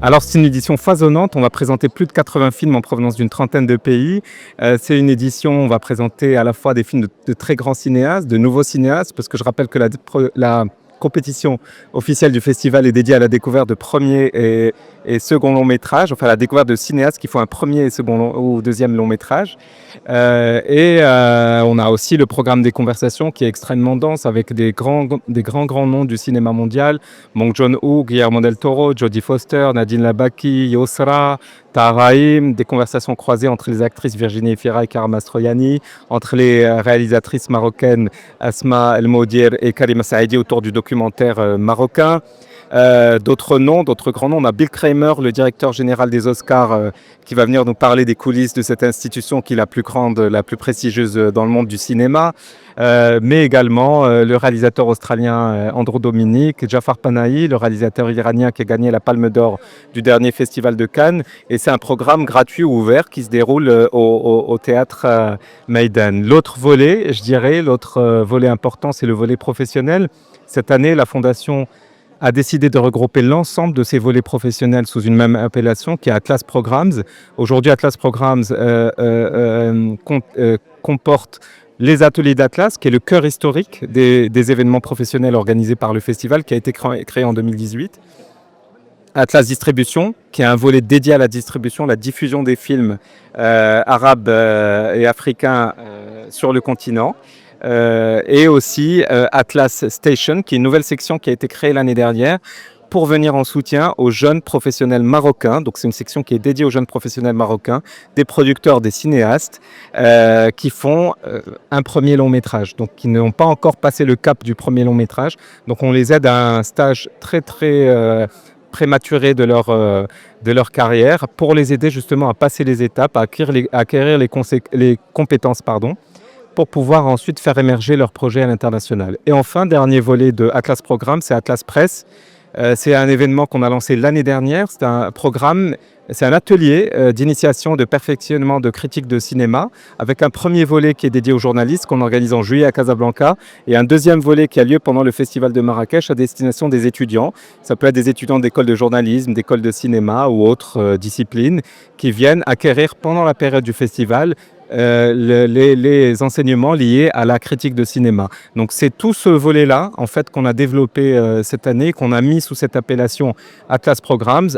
Alors c'est une édition foisonnante, on va présenter plus de 80 films en provenance d'une trentaine de pays. C'est une édition, on va présenter à la fois des films de très grands cinéastes, de nouveaux cinéastes, parce que je rappelle que la compétition officielle du festival est dédiée à la découverte de premiers et second long métrages, enfin la découverte de cinéastes qui font un premier et second ou deuxième long métrage. On a aussi le programme des conversations qui est extrêmement dense avec des grands noms du cinéma mondial. Bong Joon-ho, Guillermo del Toro, Jodie Foster, Nadine Labaki, Yosra, Tahar Rahim, des conversations croisées entre les actrices Virginie Efira et Cara Mastroianni, entre les réalisatrices marocaines Asma El Moudir et Karima Saidi autour du documentaire marocain. D'autres grands noms. On a Bill Kramer, le directeur général des Oscars, qui va venir nous parler des coulisses de cette institution qui est la plus grande, la plus prestigieuse dans le monde du cinéma. Mais également le réalisateur australien Andrew Dominik, Jafar Panahi, le réalisateur iranien qui a gagné la Palme d'Or du dernier festival de Cannes. Et c'est un programme gratuit ou ouvert qui se déroule au théâtre Meydan. L'autre volet important, c'est le volet professionnel. Cette année, la Fondation a décidé de regrouper l'ensemble de ces volets professionnels sous une même appellation qui est Atlas Programs. Aujourd'hui, Atlas Programs comporte les ateliers d'Atlas, qui est le cœur historique des événements professionnels organisés par le festival, qui a été créé en 2018. Atlas Distribution, qui est un volet dédié à la distribution, la diffusion des films arabes et africains sur le continent. Et aussi Atlas Station, qui est une nouvelle section qui a été créée l'année dernière pour venir en soutien aux jeunes professionnels marocains. Donc c'est une section qui est dédiée aux jeunes professionnels marocains, des producteurs, des cinéastes qui font un premier long métrage, donc qui n'ont pas encore passé le cap du premier long métrage. Donc on les aide à un stage très prématuré de leur carrière pour les aider justement à passer les étapes, à acquérir les compétences, pour pouvoir ensuite faire émerger leur projet à l'international. Et enfin, dernier volet de Atlas Programme, c'est Atlas Presse. C'est un événement qu'on a lancé l'année dernière. C'est un programme, c'est un atelier d'initiation, de perfectionnement de critique de cinéma, avec un premier volet qui est dédié aux journalistes qu'on organise en juillet à Casablanca, et un deuxième volet qui a lieu pendant le festival de Marrakech à destination des étudiants. Ça peut être des étudiants d'écoles de journalisme, d'écoles de cinéma ou autres disciplines qui viennent acquérir pendant la période du festival les enseignements liés à la critique de cinéma. Donc c'est tout ce volet-là en fait qu'on a développé cette année, qu'on a mis sous cette appellation Atlas Programs,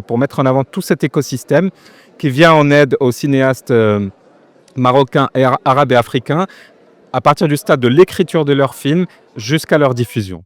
pour mettre en avant tout cet écosystème qui vient en aide aux cinéastes marocains, arabes et africains à partir du stade de l'écriture de leurs films jusqu'à leur diffusion.